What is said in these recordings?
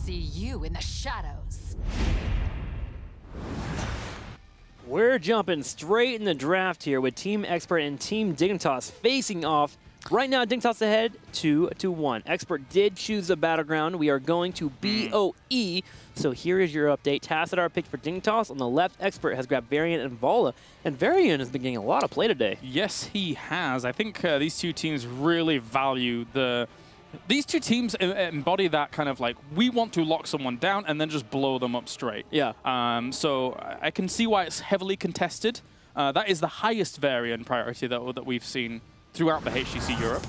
see you in the shadows. We're jumping straight in the draft here with Team Expert and Team Dignitas facing off. Right now, Dignitas ahead 2-1. Expert did choose the Battleground. We are going to BOE. So here is your update. Tassadar picked for Dignitas. On the left, Expert has grabbed Varian and Vala. And Varian has been getting a lot of play today. Yes, he has. I think these two teams really value the... These two teams embody that kind of like, we want to lock someone down and then just blow them up straight. Yeah. So I can see why it's heavily contested. That is the highest Varian priority that we've seen throughout the HGC Europe.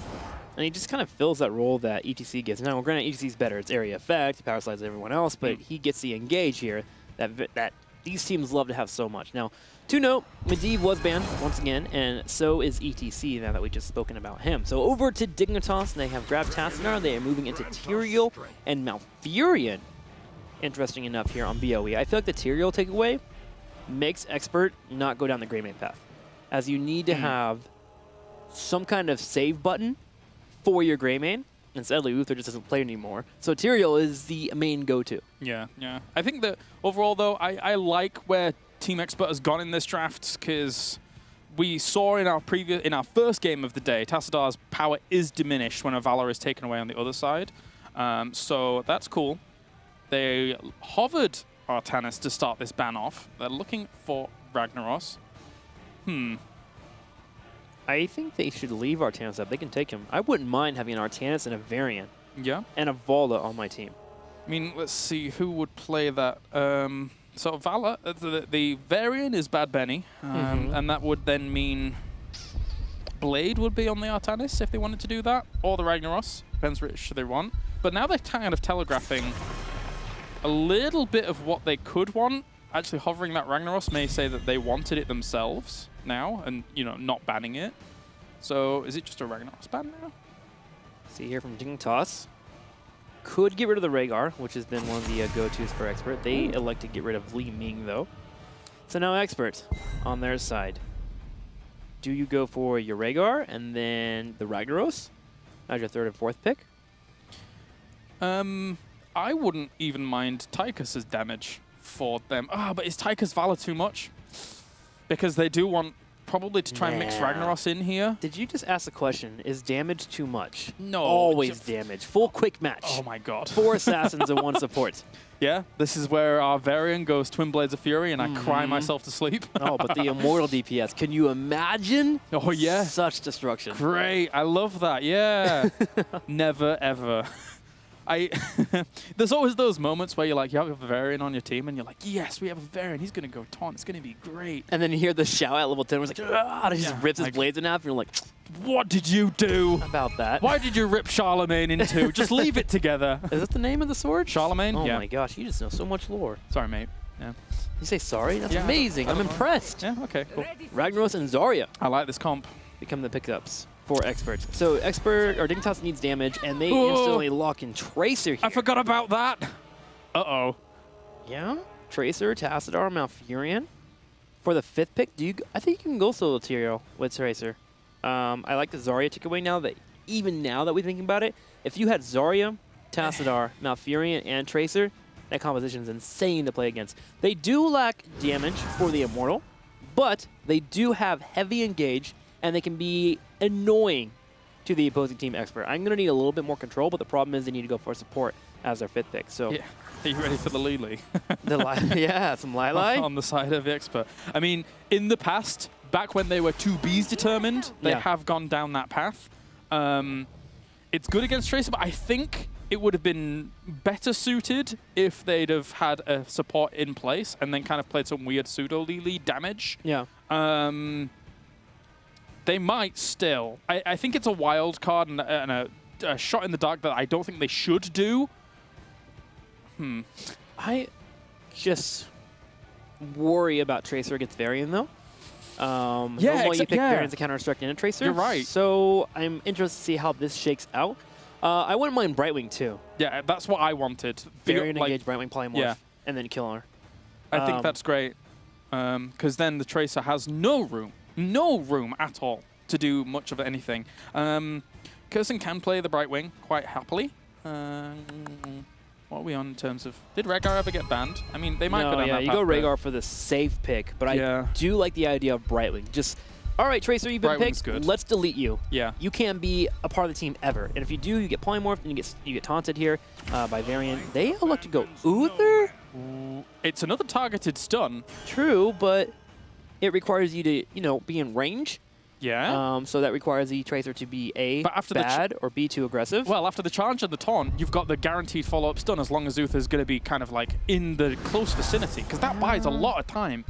And he just kind of fills that role that ETC gets. Now, granted, ETC's better. It's area effect, he power slides everyone else, but he gets the engage here that these teams love to have so much. Now, to note, Medivh was banned once again, and so is ETC now that we've just spoken about him. So over to Dignitas, they have grabbed Tassadar. They are moving into Tyrael and Malfurion. Interesting enough here on BOE. I feel like the Tyrael takeaway makes Expert not go down the Greymane path, as you need to have some kind of save button for your Greymane. And sadly, Uther just doesn't play anymore. So Tyrael is the main go-to. Yeah, yeah. I think that overall, though, I like where Team Expert has gone in this draft, because we saw in our first game of the day, Tassadar's power is diminished when a Valor is taken away on the other side. So that's cool. They hovered Artanis to start this ban off. They're looking for Ragnaros. I think they should leave Artanis up. They can take him. I wouldn't mind having an Artanis and a Varian. Yeah. And a Vala on my team. I mean, let's see who would play that. So Vala, the Varian is Bad Benny, and that would then mean Blade would be on the Artanis if they wanted to do that, or the Ragnaros. Depends which they want. But now they're kind of telegraphing a little bit of what they could want. Actually, hovering that Ragnaros may say that they wanted it themselves now, and not banning it. So is it just a Ragnaros ban now? See here from Dignitas. Could get rid of the Rhaegar, which has been one of the go-tos for Expert. They elect to get rid of Li Ming, though. So now Expert on their side. Do you go for your Rhaegar and then the Ragnaros as your third and fourth pick? I wouldn't even mind Tychus's damage for them. But is Tychus Valor too much? Because they do want probably to try and mix Ragnaros in here. Did you just ask the question, is damage too much? No. Always damage. Full quick match. Oh my god. 4 assassins and 1 support. Yeah, this is where our Varian goes Twin Blades of Fury and I cry myself to sleep. Oh, but the Immortal DPS. Can you imagine? Oh yeah. Such destruction. Great. I love that. Yeah. Never ever. There's always those moments where you're like, you have a Varian on your team, and you're like, yes, we have a Varian. He's going to go taunt. It's going to be great. And then you hear the shout at level 10, where it's like, ah, and he just rips his blades in half, and you're like, what did you do? About that. Why did you rip Charlemagne in two? Just leave it together. Is that the name of the sword? Charlemagne? Oh yeah. my gosh, you just know so much lore. Sorry, mate. Yeah. You say sorry? That's Yeah, amazing. I'm impressed. Yeah, okay, cool. Ragnaros and Zarya I like this comp. become the pickups for Expert. So Expert, or Dignitas needs damage, and they instantly lock in Tracer here. I forgot about that. Uh-oh. Yeah? Tracer, Tassadar, Malfurion. For the 5th pick, I think you can go solo Tyrael with Tracer. I like the Zarya takeaway now that, even now that we're thinking about it, if you had Zarya, Tassadar, Malfurion, and Tracer, that composition is insane to play against. They do lack damage for the Immortal, but they do have heavy engage, and they can be annoying to the opposing team Expert. I'm going to need a little bit more control, but the problem is they need to go for support as their 5th pick. So, yeah. Are you ready for the Lili? Yeah, some Lili. On the side of the Expert. I mean, in the past, back when they were 2Bs determined, they have gone down that path. It's good against Tracer, but I think it would have been better suited if they'd have had a support in place and then kind of played some weird pseudo-Lili damage. Yeah. They might still. I think it's a wild card and a shot in the dark that I don't think they should do. I just worry about Tracer against Varian, though. Normally you pick Varian to counter-strike in a Tracer. You're right. So I'm interested to see how this shakes out. I wouldn't mind Brightwing, too. Yeah, that's what I wanted. Varian engage Brightwing Polymorph, and then kill her. I think that's great. Because then the Tracer has no room at all to do much of anything. Curson can play the Brightwing quite happily. What are we on in terms of... Did Rhaegar ever get banned? I mean, they might go down yeah, that you path, go but- Rhaegar for the safe pick, but Yeah. I do like the idea of Brightwing. Just, all right, Tracer, you've been Brightwing's picked. good. Let's delete you. Yeah. You can't be a part of the team ever. And if you do, you get polymorphed and you get taunted here by Variant. They elect to go Uther? It's another targeted stun. True, but it requires you to, be in range. Yeah. So that requires the Tracer to be A, But after the bad, or B, too aggressive. Well, after the challenge and the taunt, you've got the guaranteed follow-up stun as long as Uther's going to be kind of like in the close vicinity, because that buys a lot of time.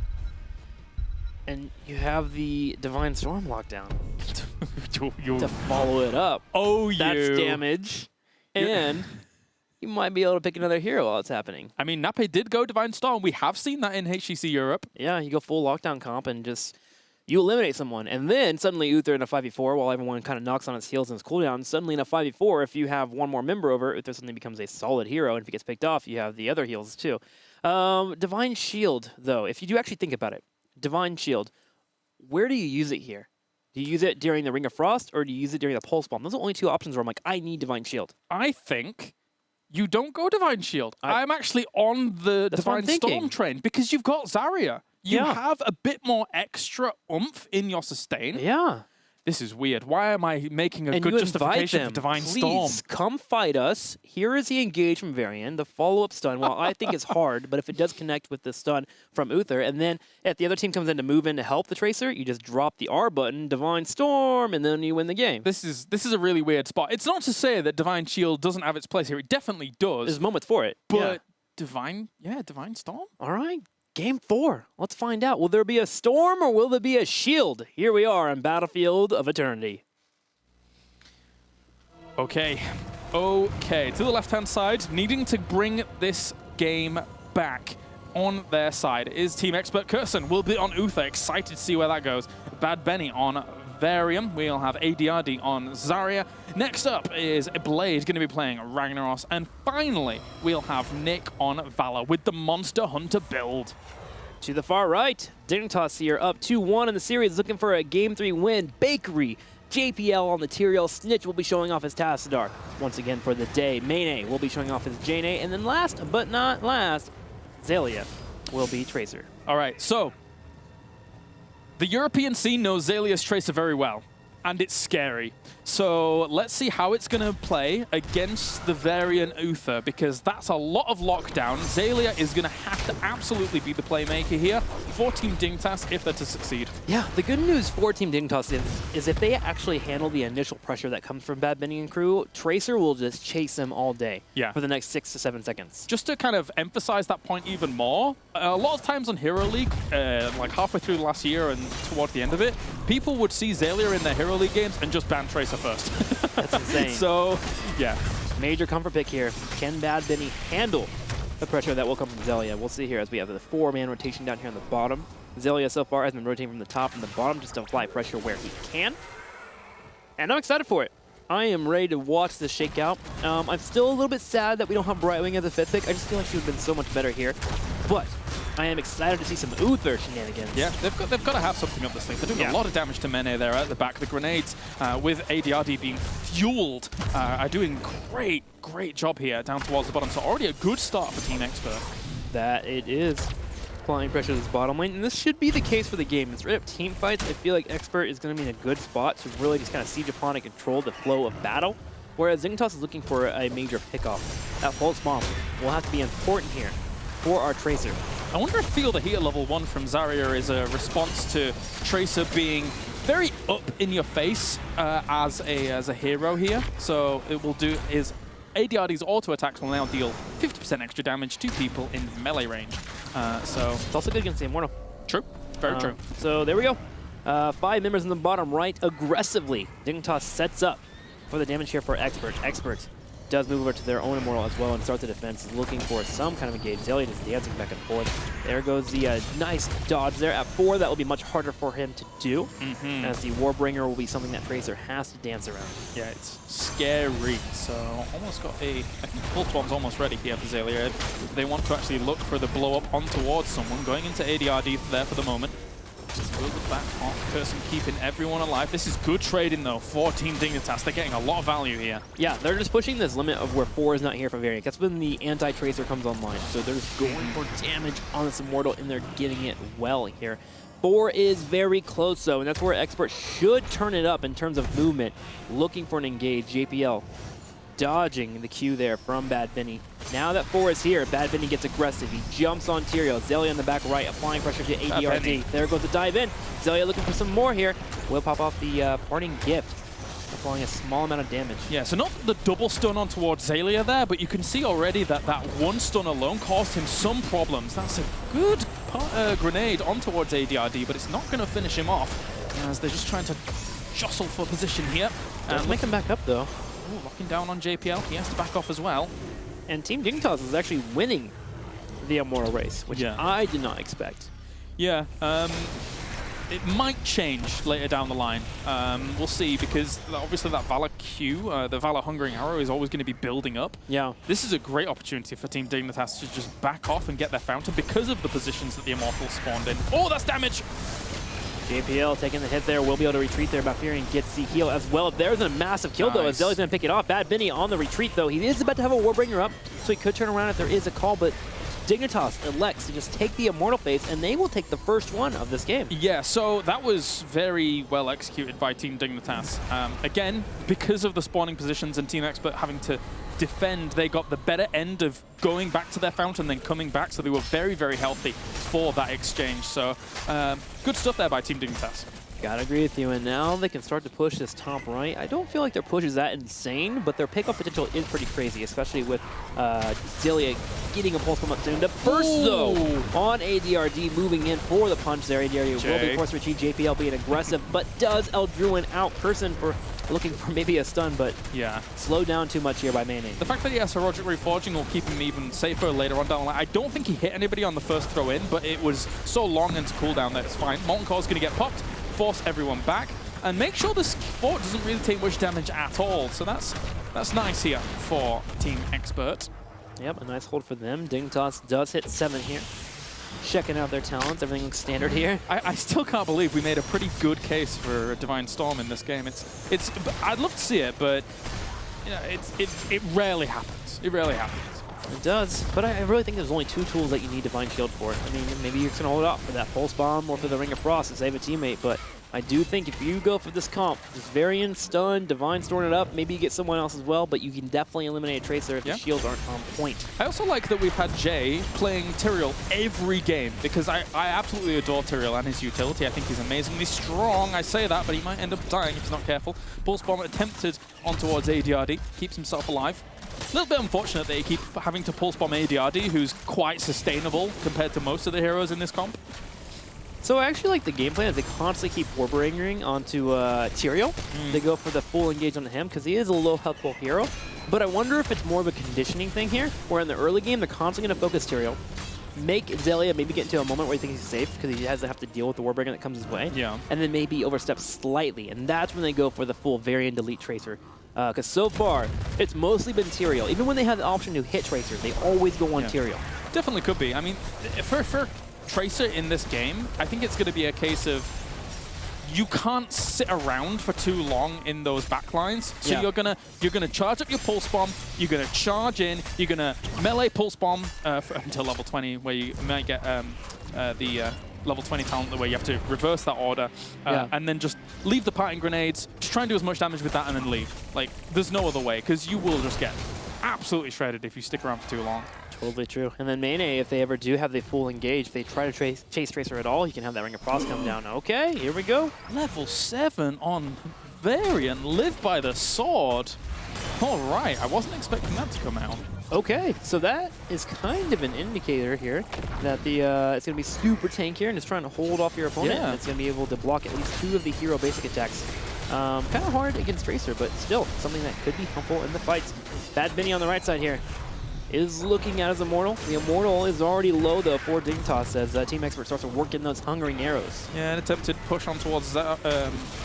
And you have the Divine Storm lockdown You- to follow it up. Oh, you. That's damage. And you might be able to pick another hero while it's happening. I mean, Nape did go Divine Storm. We have seen that in HGC Europe. Yeah, you go full lockdown comp and just... You eliminate someone, and then suddenly Uther in a 5v4, while everyone kind of knocks on its heels and its cooldown, suddenly in a 5v4, if you have one more member over, Uther suddenly becomes a solid hero, and if he gets picked off, you have the other heals too. Divine Shield, though, if you do actually think about it, Divine Shield, where do you use it here? Do you use it during the Ring of Frost, or do you use it during the Pulse Bomb? Those are the only two options where I'm like, I need Divine Shield. I think you don't go Divine Shield. I'm actually on the Divine Storm train because you've got Zarya. You have a bit more extra oomph in your sustain. Yeah. This is weird. Why am I making a And good you justification invite for Divine them. Storm? Please come fight us. Here is the engage from Varian, the follow-up stun. Well, I think it's hard, but if it does connect with the stun from Uther, and then if the other team comes in to move in to help the Tracer, you just drop the R button, Divine Storm, and then you win the game. This is a really weird spot. It's not to say that Divine Shield doesn't have its place here. It definitely does. There's moments for it. But Divine Storm? All right. Game 4. Let's find out. Will there be a storm or will there be a shield? Here we are on Battlefield of Eternity. Okay. To the left-hand side, needing to bring this game back on their side is Team Expert Curson. Will be on Uther. Excited to see where that goes. Bad Benny on Varium. We'll have ADRD on Zarya. Next up is Blade, going to be playing Ragnaros. And finally, we'll have Nick on Valor with the Monster Hunter build. To the far right, Dignitas here up 2-1 in the series, looking for a Game 3 win. Bakery, JPL on the Tyrael. Snitch will be showing off his Tassadar once again for the day. Mayne will be showing off his Jane. And then last but not last, Xaylia will be Tracer. All right, so the European scene knows Xaylia's Tracer very well, and it's scary. So let's see how it's going to play against the Varian Uther, because that's a lot of lockdown. Xaylia is going to have to absolutely be the playmaker here for Team Dignitas if they're to succeed. Yeah, the good news for Team Dignitas is if they actually handle the initial pressure that comes from Bad Benny and crew, Tracer will just chase them all day for the next 6 to 7 seconds. Just to kind of emphasize that point even more, a lot of times on Hero League, like halfway through last year and towards the end of it, people would see Xaylia in their Hero League games and just ban Tracer first. That's insane. So, yeah. Major comfort pick here. Can Bad Benny handle the pressure that will come from Xaylia? We'll see here as we have the 4-man rotation down here on the bottom. Xaylia so far has been rotating from the top and the bottom just to apply pressure where he can. And I'm excited for it. I am ready to watch this shake out. I'm still a little bit sad that we don't have Brightwing as a 5th pick. I just feel like she would have been so much better here. But I am excited to see some Uther shenanigans. Yeah, they've got to have something up this thing. They're doing a lot of damage to Mene there at the back. The grenades with ADRD being fueled are doing great job here down towards the bottom. So already a good start for Team Expert. That it is. Applying pressure to this bottom lane, and this should be the case for the game. It's right up team fights. I feel like Expert is going to be in a good spot to really just kind of siege upon and control the flow of battle, whereas Dignitas is looking for a major pickoff. That Pulse Bomb will have to be important here for our Tracer. I wonder if Feel the Heat level 1 from Zarya is a response to Tracer being very up in your face as a hero here. So it will do is ADRD's auto attacks will now deal 50% extra damage to people in melee range. So it's also good against the Immortal. True, very true. So there we go. 5 members in the bottom right aggressively. Dignitas sets up for the damage here for Expert. Expert does move over to their own Immortal as well and starts the defense, looking for some kind of engage. Xaylia is dancing back and forth. There goes the nice dodge there. At 4, that will be much harder for him to do, as the Warbringer will be something that Tracer has to dance around. Yeah, it's scary. So almost got I think Pulse Bomb's almost ready here for Xaylia. They want to actually look for the blow up on towards someone. Going into ADRD there for the moment. Good back off, Person keeping everyone alive. This is good trading though for Team Dignitas. They're getting a lot of value here. Yeah, they're just pushing this limit of where 4 is not here for Variant. That's when the anti-tracer comes online. So they're just going for damage on this Immortal, and they're getting it well here. 4 is very close though, and that's where Expert should turn it up in terms of movement. Looking for an engage. JPL dodging the Q there from Bad Benny. Now that 4 is here, Bad Benny gets aggressive. He jumps on Tyrael. Zelia in the back right, applying pressure to ADRD. There goes the dive in. Zelia looking for some more here. Will pop off the parting gift, applying a small amount of damage. Yeah, so not the double stun on towards Zelia there, but you can see already that that one stun alone caused him some problems. That's a good grenade on towards ADRD, but it's not going to finish him off, as they're just trying to jostle for position here. And make him back up though. Ooh, locking down on JPL. He has to back off as well. And Team Dignitas is actually winning the Immortal race, which I did not expect. Yeah, it might change later down the line. We'll see, because obviously that Valor Q, the Valor Hungering Arrow, is always going to be building up. Yeah. This is a great opportunity for Team Dignitas to just back off and get their fountain because of the positions that the Immortals spawned in. Oh, that's damage! JPL taking the hit there, will be able to retreat there. Bafirian gets the heal as well. There's a massive kill though, as Zelia's going to pick it off. Bad Benny on the retreat though. He is about to have a Warbringer up, so he could turn around if there is a call, but Dignitas elects to just take the Immortal phase, and they will take the first one of this game. Yeah, so that was very well executed by Team Dignitas. Again, because of the spawning positions and Team Expert having to defend, they got the better end of going back to their fountain, then coming back, so they were very, very healthy for that exchange. So good stuff there by Team Dignitas. Gotta agree with you, and now they can start to push this top right. I don't feel like their push is that insane, but their pickup potential is pretty crazy, especially with Zelia getting a pulse from up soon. The first though on ADRD moving in for the punch there. ADRD will be forced to retreat. JPL being aggressive, but does Eldruin out Person for looking for maybe a stun, but yeah, slowed down too much here by Mayne. The fact that he has Heroic Reforging will keep him even safer later on down the line. I don't think he hit anybody on the first throw in, but it was so long into cooldown that it's fine. Molten Core is going to get popped, force everyone back, and make sure this fort doesn't really take much damage at all. So that's nice here for Team Expert. Yep, a nice hold for them. Dignitas does hit 7 here. Checking out their talents. Everything looks standard here. I still can't believe we made a pretty good case for a Divine Storm in this game. It's I'd love to see it, but you know, it rarely happens. It rarely happens. It does, but I really think there's only 2 tools that you need Divine Shield for. I mean, maybe you're going to hold it off for that Pulse Bomb or for the Ring of Frost to save a teammate, but I do think if you go for this comp, just Varian, Stun, Divine storing it up, maybe you get someone else as well, but you can definitely eliminate a Tracer if the shields aren't on point. I also like that we've had Jay playing Tyrael every game, because I absolutely adore Tyrael and his utility. I think he's amazingly strong. I say that, but he might end up dying if he's not careful. Pulse Bomb attempted on towards ADRD, keeps himself alive. A little bit unfortunate that you keep having to Pulse Bomb ADRD, who's quite sustainable compared to most of the heroes in this comp. So I actually like the game plan is they constantly keep Warbringering onto Tyrael. They go for the full engage on him because he is a low healthful hero. But I wonder if it's more of a conditioning thing here, where in the early game they're constantly going to focus Tyrael, make Zelia maybe get into a moment where he thinks he's safe because he doesn't have to deal with the Warbringer that comes his way. Yeah. And then maybe overstep slightly, and that's when they go for the full Varian Delete Tracer. Because so far, it's mostly been Tyrael. Even when they have the option to hit Tracer, they always go on Tyrael. Definitely could be. I mean, for Tracer in this game, I think it's going to be a case of you can't sit around for too long in those backlines. So you're gonna charge up your Pulse Bomb, you're gonna charge in, you're gonna melee Pulse Bomb until level 20, where you might get the level 20 talent where you have to reverse that order, and then just leave the parting grenades, just try and do as much damage with that and then leave. Like, there's no other way, because you will just get absolutely shredded if you stick around for too long. Totally true. And then Mayne, if they ever do have the full engage, if they try to chase Tracer at all, you can have that Ring of Frost come down. Okay, here we go. Level 7 on Varian, live by the sword. All right, I wasn't expecting that to come out. Okay, so that is kind of an indicator here that the it's going to be super tank here and it's trying to hold off your opponent. And it's going to be able to block at least 2 of the hero basic attacks. Kind of hard against Tracer, but still something that could be helpful in the fights. Bad Benny on the right side here is looking at his Immortal. The Immortal is already low though for Dignitas as Team Expert starts to work in those Hungering Arrows. Yeah, an attempted push on towards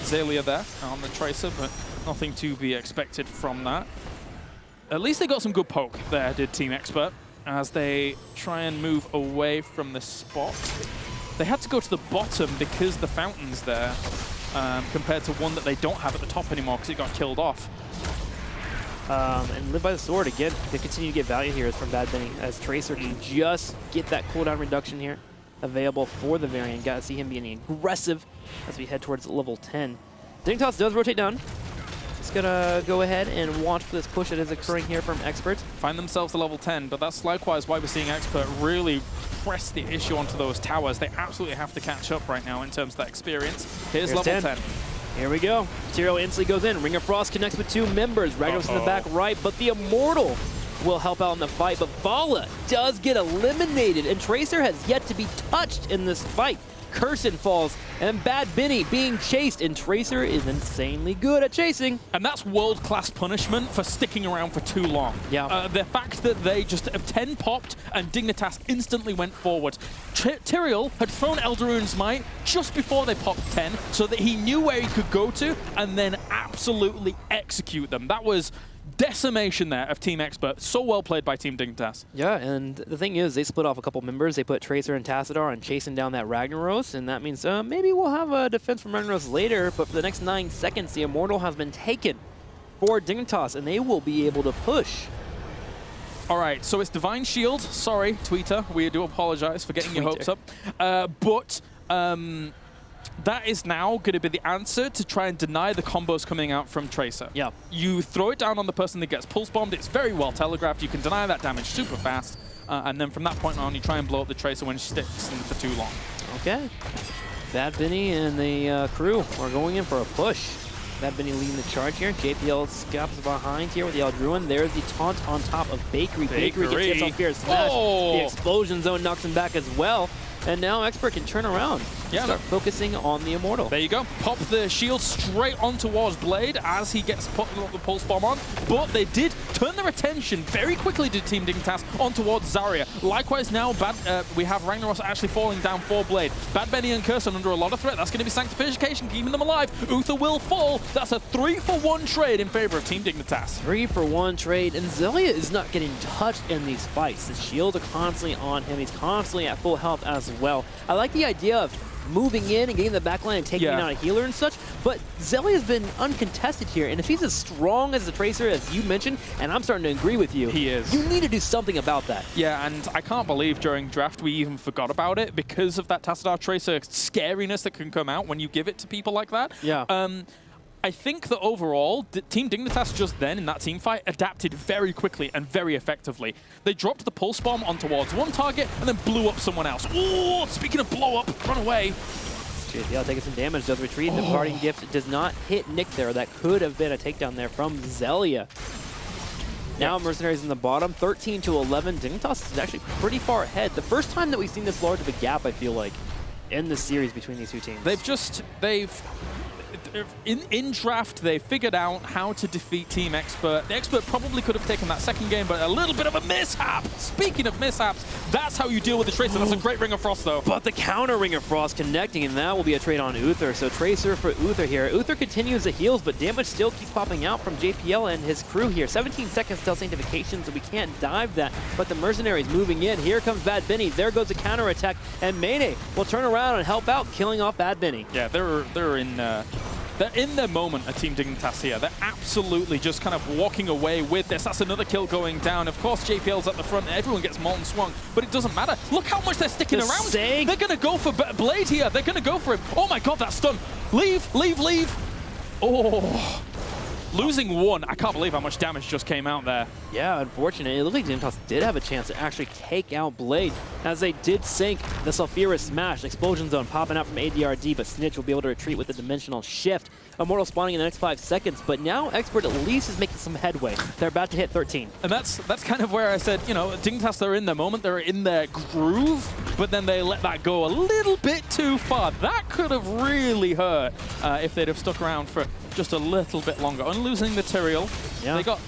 Zelia there on the Tracer, but nothing to be expected from that. At least they got some good poke there, did Team Expert, as they try and move away from the spot. they had to go to the bottom because the fountain's there, compared to one that they don't have at the top anymore because it got killed off. And Live by the Sword, again, they continue to get value here from Bad Benny, as Tracer can just get that cooldown reduction here available for the variant. Got to see him being aggressive as we head towards level 10. Dignitas does rotate down. Just gonna go ahead and watch for this push that is occurring here from Expert. Find themselves to level 10, but that's likewise why we're seeing Expert really press the issue onto those towers. They absolutely have to catch up right now in terms of that experience. Here's level 10. Here we go. Tyrael instantly goes in. Ring of Frost connects with 2 members. Ragnaros in the back right, but the Immortal will help out in the fight. But Vala does get eliminated, and Tracer has yet to be touched in this fight. Curson falls, and Bad Benny being chased, and Tracer is insanely good at chasing. And that's world-class punishment for sticking around for too long. Yeah. The fact that they just 10 popped and Dignitas instantly went forward. Tyrael had thrown Eldarune's Might just before they popped 10 so that he knew where he could go to and then absolutely execute them. That was decimation there of Team Expert. So well played by Team Dignitas. Yeah, and the thing is, they split off a couple members. They put Tracer and Tassadar on chasing down that Ragnaros, and that means maybe we'll have a defense from Ragnaros later, but for the next 9 seconds, the Immortal has been taken for Dignitas, and they will be able to push. All right, so it's Divine Shield. Sorry, Tweeter. We do apologize for getting your hopes up. But that is now going to be the answer to try and deny the combos coming out from Tracer. Yeah. You throw it down on the person that gets pulse bombed. It's very well telegraphed. You can deny that damage super fast. And then from that point on, you try and blow up the Tracer when she sticks for too long. Okay. Bad Benny and the crew are going in for a push. Bad Benny leading the charge here. JPL scaps behind here with the Eldruin. There's the taunt on top of Bakery. Bakery gets hits on Fear Smash. Oh. The Explosion Zone knocks him back as well. And now Expert can turn around. Yeah, start focusing on the Immortal. There you go. Pop the shield straight on towards Blade as he gets put the pulse bomb on. But they did turn their attention very quickly to Team Dignitas on towards Zarya. Likewise now, we have Ragnaros actually falling down for Blade. Bad Benny and Curson under a lot of threat. That's going to be Sanctification, keeping them alive. Uther will fall. That's a 3-for-1 trade in favor of Team Dignitas. 3-for-1 trade, and Zelia is not getting touched in these fights. The shields are constantly on him. He's constantly at full health as well. I like the idea of moving in and getting the backline and taking out a healer and such, but Zelia has been uncontested here, and if he's as strong as the Tracer as you mentioned, and I'm starting to agree with you, he is. You need to do something about that. Yeah, and I can't believe during draft we even forgot about it because of that Tassadar Tracer scariness that can come out when you give it to people like that. Yeah. I think that overall, Team Dignitas just then, in that team fight, adapted very quickly and very effectively. They dropped the Pulse Bomb on towards one target and then blew up someone else. Ooh, speaking of blow up, run away. JPL taking some damage, does retreat. The Parting Gift does not hit Nick there. That could have been a takedown there from Zelia. Now Mercenaries in the bottom, 13 to 11. Dignitas is actually pretty far ahead. The first time that we've seen this large of a gap, I feel like, in the series between these two teams. In draft, they figured out how to defeat Team Expert. The Expert probably could have taken that second game, but a little bit of a mishap. Speaking of mishaps, that's how you deal with the Tracer. That's a great Ring of Frost, though. But the counter Ring of Frost connecting, and that will be a trade on Uther. So Tracer for Uther here. Uther continues the heals, but damage still keeps popping out from JPL and his crew here. 17 seconds till Sanctification, so we can't dive that. But the Mercenaries moving in. Here comes Bad Benny. There goes the counter attack, and Mayne will turn around and help out, killing off Bad Benny. Yeah, they're in their moment, a Team Dignitas here. They're absolutely just kind of walking away with this. That's another kill going down. Of course, JPL's at the front. Everyone gets Molten Swung, but it doesn't matter. Look how much they're sticking around. They're going to go for Blade here. They're going to go for him. Oh my god, that's stun. Leave, leave, leave. Oh. Losing one. I can't believe how much damage just came out there. Yeah, unfortunately. It looked like Dignitas did have a chance to actually take out Blade, as they did sink the Sulphurous Smash. Explosion Zone popping out from ADRD, but Snitch will be able to retreat with the Dimensional Shift. Immortal spawning in the next 5 seconds, but now Expert at least is making some headway. They're about to hit 13. And that's kind of where I said, you know, Dignitas, they're in their moment, they're in their groove, but then they let that go a little bit too far. That could have really hurt if they'd have stuck around for just a little bit longer. And losing the Tyrael,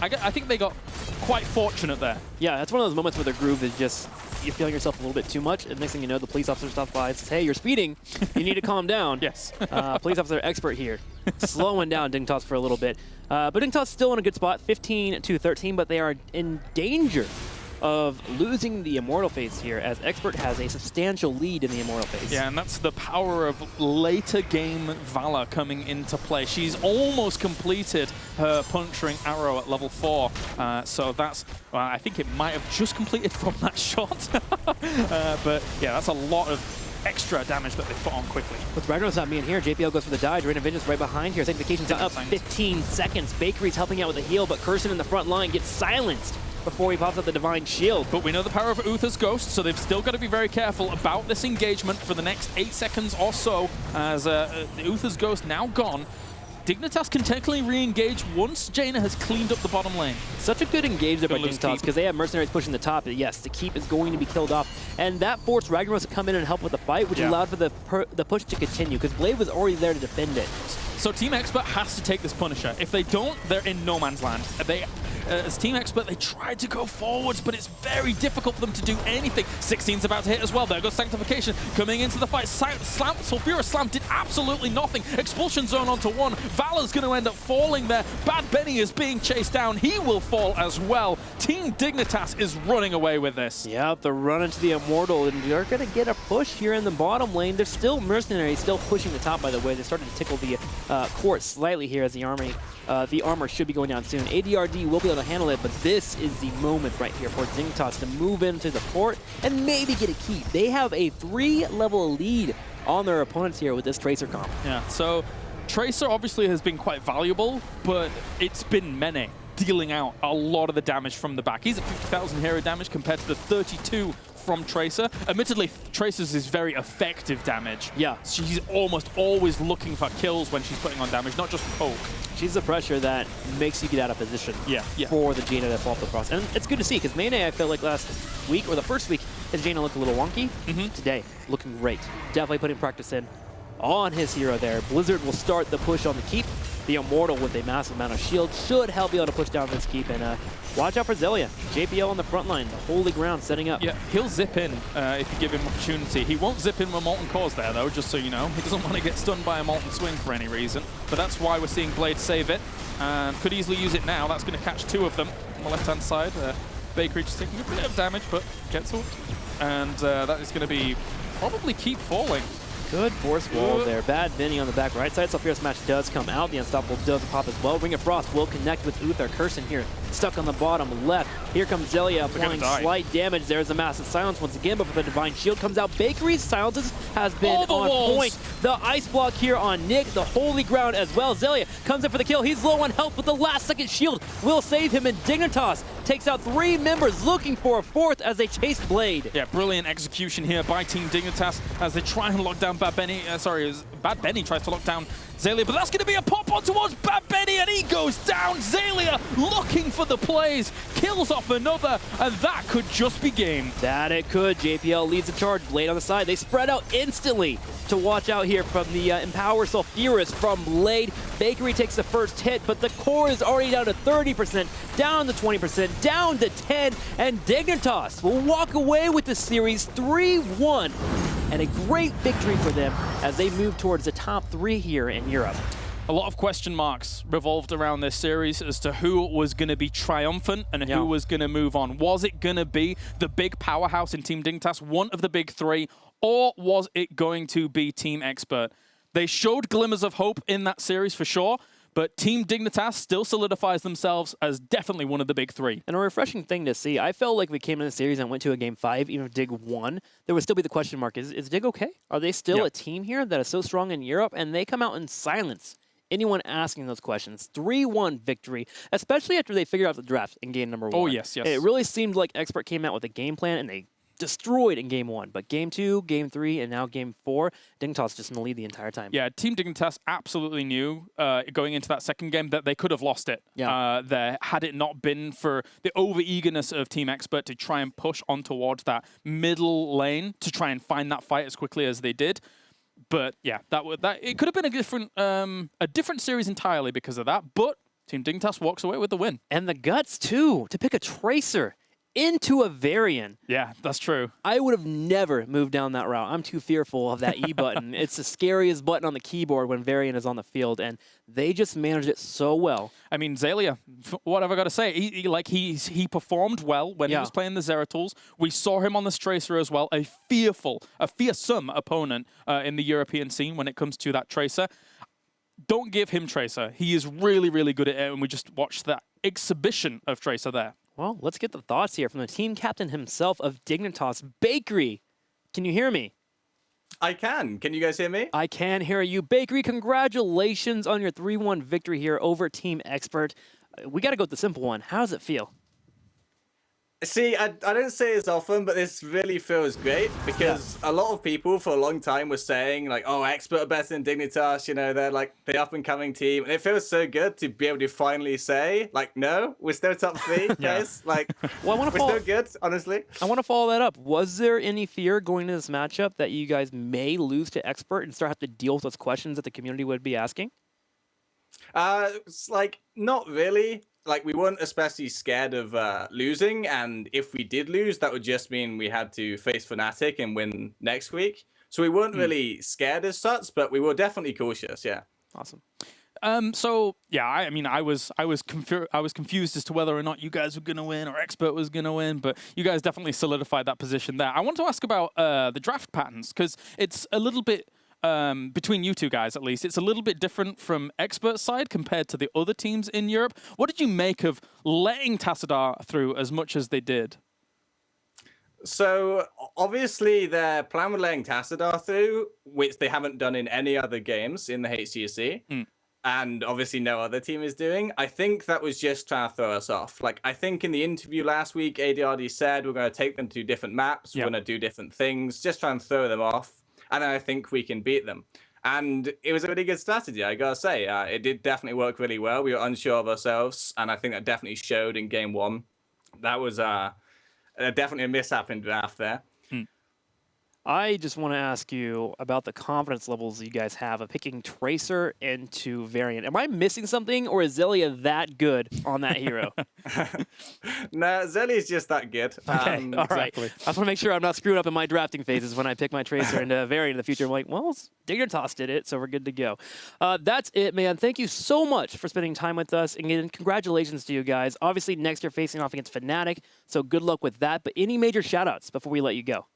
I think they got quite fortunate there. Yeah, that's one of those moments where the groove is just, you're feeling yourself a little bit too much, and next thing you know, the police officer stops by and says, hey, you're speeding, you need to calm down. Yes. Police officer Expert here, slowing down Dignitas for a little bit. But Dignitas still in a good spot, 15 to 13, but they are in danger of losing the Immortal phase here, as Expert has a substantial lead in the Immortal phase. Yeah, and that's the power of later game Valor coming into play. She's almost completed her puncturing arrow at level 4. So that's, well, I think it might have just completed from that shot. But yeah, that's a lot of extra damage that they put on quickly. With Ragnarok's not being here, JPL goes for the dodge. Reign of Vengeance right behind here. Sanctification's up 15 seconds. Bakery's helping out with the heal, but Curson in the front line gets silenced before he pops up the Divine Shield. But we know the power of Uther's Ghost, so they've still got to be very careful about this engagement for the next 8 seconds or so, as Uther's Ghost now gone. Dignitas can technically re-engage once Jaina has cleaned up the bottom lane. Such a good engage there by Dignitas, because they have mercenaries pushing the top. Yes, the keep is going to be killed off, and that forced Ragnaros to come in and help with the fight, which allowed for the push to continue, because Blade was already there to defend it. So Team Expert has to take this Punisher. If they don't, they're in no man's land. As Team Expert, they tried to go forwards, but it's very difficult for them to do anything. 16's about to hit as well. There goes Sanctification coming into the fight. Sulfura Slam did absolutely nothing. Expulsion Zone onto 1. Valor's going to end up falling there. Bad Benny is being chased down. He will fall as well. Team Dignitas is running away with this. Yeah, the run into the Immortal, and they're going to get a push here in the bottom lane. They're still mercenaries, still pushing the top, by the way. They started to tickle the court slightly here as the armor should be going down soon. ADRD will be able to handle it, but this is the moment right here for Dignitas to move into the fort and maybe get a keep. They have a 3-level lead on their opponents here with this Tracer comp. Yeah, so Tracer obviously has been quite valuable, but it's been Mene dealing out a lot of the damage from the back. He's at 50,000 hero damage compared to the 32 from Tracer. Admittedly, Tracer's is very effective damage. Yeah. She's almost always looking for kills when she's putting on damage, not just poke. She's the pressure that makes you get out of position for the Jaina to fall across. And it's good to see, because Mene, I felt like last week, or the first week, his Jaina looked a little wonky. Today, looking great. Definitely putting practice in on his hero there. Blizzard will start the push on the keep. The Immortal with a massive amount of shield should help you able to push down this keep. And watch out for Zelia. JPL on the front line, the holy ground setting up. Yeah, he'll zip in if you give him opportunity. He won't zip in with Molten Cores there, though, just so you know. He doesn't want to get stunned by a Molten Swing for any reason. But that's why we're seeing Blade save it. And could easily use it now. That's going to catch 2 of them on the left-hand side. Bakery just taking a bit of damage, but gets hooked. And that is going to be probably keep falling. Good force wall there. Bad Vinny on the back right side. Sulfura Smash does come out. The Unstoppable does pop as well. Ring of Frost will connect with Uther. Curson here stuck on the bottom left. Here comes Zelia applying slight damage. There's a massive silence once again, but the Divine Shield comes out. Bakery's silences has been on point. The ice block here on Nick. The holy ground as well. Zelia comes in for the kill. He's low on health, but the last second shield will save him. And Dignitas takes out 3 members looking for a 4th as they chase Blade. Yeah, brilliant execution here by Team Dignitas as they try and lock down Bad Benny. Bad Benny tries to lock down Zelia, but that's going to be a pop-on towards Bad Benny, and he goes down. Zelia looking for the plays, kills off another, and that could just be game. That it could. JPL leads the charge. Blade on the side. They spread out instantly to watch out here from the Empower Sulfurus from Blade. Bakery takes the first hit, but the core is already down to 30%, down to 20%, down to 10, and Dignitas will walk away with the series 3-1. And a great victory for them as they move towards the top 3 here in Europe. A lot of question marks revolved around this series as to who was going to be triumphant and who was going to move on. Was it going to be the big powerhouse in Team Dignitas, one of the big 3, or was it going to be Team Expert? They showed glimmers of hope in that series for sure, but Team Dignitas still solidifies themselves as definitely one of the big 3. And a refreshing thing to see. I felt like we came in the series and went to a Game 5, even if Dig won, there would still be the question mark, is Dig okay? Are they still a team here that is so strong in Europe? And they come out in silence. Anyone asking those questions. 3-1 victory, especially after they figured out the draft in game number 1. Oh, yes. It really seemed like Expert came out with a game plan, and they destroyed in game 1. But game 2, game 3, and now game 4, Dignitas just in the lead the entire time. Yeah, Team Dignitas absolutely knew going into that second game that they could have lost it. There, had it not been for the over-eagerness of Team Expert to try and push on towards that middle lane to try and find that fight as quickly as they did. But yeah, it could have been a different series entirely because of that. But Team Dignitas walks away with the win. And the guts too to pick a Tracer into a Varian. Yeah, that's true. I would have never moved down that route. I'm too fearful of that E button. It's the scariest button on the keyboard when Varian is on the field, and they just managed it so well. I mean, Xaylia, what have I got to say? He performed well when he was playing the Zeratools. We saw him on this Tracer as well, a fearsome opponent in the European scene when it comes to that Tracer. Don't give him Tracer. He is really, really good at it, and we just watched that exhibition of Tracer there. Well, let's get the thoughts here from the team captain himself of Dignitas, Bakery. Can you hear me? I can. Can you guys hear me? I can hear you. Bakery, congratulations on your 3-1 victory here over Team Expert. We got to go with the simple one. How does it feel? See, I don't say this often, but this really feels great because a lot of people for a long time were saying like, oh, Expert are better than Dignitas, you know, they're like the up-and-coming team. And it feels so good to be able to finally say, like, no, we're still top 3, guys. Like, well, we're still good, honestly. I want to follow that up. Was there any fear going into this matchup that you guys may lose to Expert and start have to deal with those questions that the community would be asking? It's like, not really. Like, we weren't especially scared of losing, and if we did lose, that would just mean we had to face Fnatic and win next week. So we weren't really scared as such, but we were definitely cautious, yeah. Awesome. So yeah, I mean, I was confused as to whether or not you guys were gonna win or Expert was gonna win, but you guys definitely solidified that position there. I want to ask about the draft patterns because it's a little bit. Between you two guys, at least, it's a little bit different from Expert's side compared to the other teams in Europe. What did you make of letting Tassadar through as much as they did? So, obviously, their plan with letting Tassadar through, which they haven't done in any other games in the HGC, and obviously no other team is doing, I think that was just trying to throw us off. Like, I think in the interview last week, ADRD said we're going to take them to different maps, we're going to do different things, just try and throw them off. And I think we can beat them. And it was a really good strategy, I gotta say. It did definitely work really well. We were unsure of ourselves, and I think that definitely showed in game 1. That was definitely a mishap in draft there. I just want to ask you about the confidence levels you guys have of picking Tracer into Variant. Am I missing something, or is Xaylia that good on that hero? No, Xaylia's just that good. Okay, all right. I just want to make sure I'm not screwing up in my drafting phases when I pick my Tracer into Variant in the future. I'm like, well, Dignitas did it, so we're good to go. That's it, man. Thank you so much for spending time with us. And again, congratulations to you guys. Obviously, next you're facing off against Fnatic, so good luck with that. But any major shout-outs before we let you go?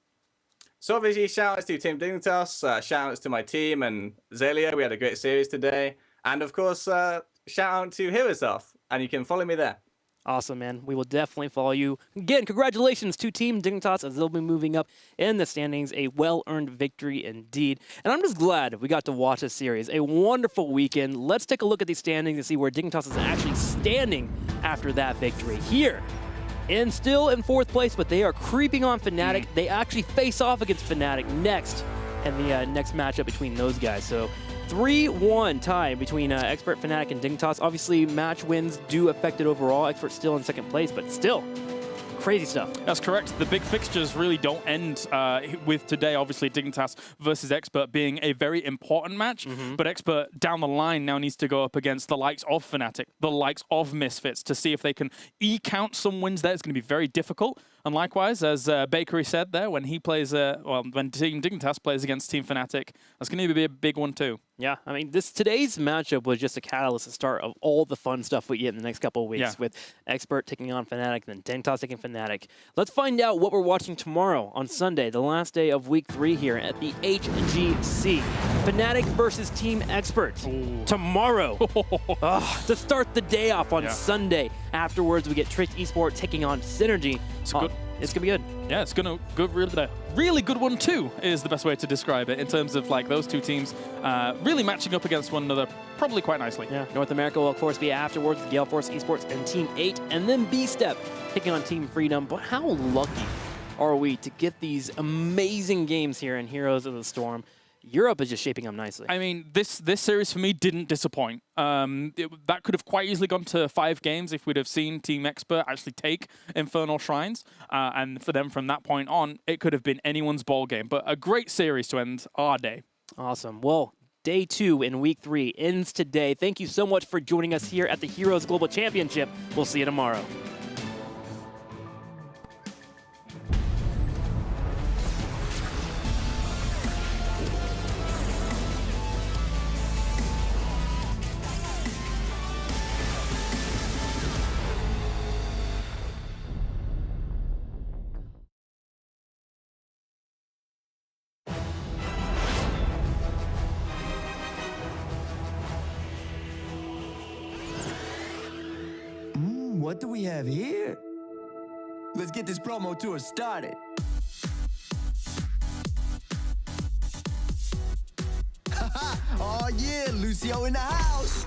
So obviously, shout-outs to Team Dignitas, shout-outs to my team and Xaylia. We had a great series today. And of course, shout-out to Heroesoft, and you can follow me there. Awesome, man. We will definitely follow you. Again, congratulations to Team Dignitas as they'll be moving up in the standings. A well-earned victory indeed. And I'm just glad we got to watch this series. A wonderful weekend. Let's take a look at these standings and see where Dignitas is actually standing after that victory. Here, and still in 4th place, but they are creeping on Fnatic. They actually face off against Fnatic next in the next matchup between those guys. So 3-1 tie between Expert, Fnatic, and Dignitas. Obviously, match wins do affect it overall. Expert still in 2nd place, but still crazy stuff. That's correct. The big fixtures really don't end with today. Obviously, Dignitas versus Expert being a very important match, but Expert down the line now needs to go up against the likes of Fnatic, the likes of Misfits to see if they can eke out some wins there. It's going to be very difficult. And likewise, as Bakery said there, when he plays, when Team Dignitas plays against Team Fnatic, that's going to be a big one too. Yeah, I mean, today's matchup was just a catalyst to start of all the fun stuff we get in the next couple of weeks with Expert taking on Fnatic, then Dignitas taking Fnatic. Let's find out what we're watching tomorrow on Sunday, the last day of Week 3 here at the HGC. Fnatic versus Team Expert tomorrow to start the day off on Sunday. Afterwards, we get Tricked Esport taking on Synergy. It's going to be good. Yeah, it's going to go really good one too, is the best way to describe it in terms of like those two teams really matching up against one another probably quite nicely. Yeah, North America will of course be afterwards, Gale Force Esports and Team 8, and then B-Step taking on Team Freedom. But how lucky are we to get these amazing games here in Heroes of the Storm? Europe is just shaping up nicely. I mean, this series for me didn't disappoint. That could have quite easily gone to 5 games if we'd have seen Team Expert actually take Infernal Shrines. And for them from that point on, it could have been anyone's ball game. But a great series to end our day. Awesome. Well, Day 2 in Week 3 ends today. Thank you so much for joining us here at the Heroes Global Championship. We'll see you tomorrow. what do we have here? Let's get this promo tour started. Oh yeah, Lucio in the house.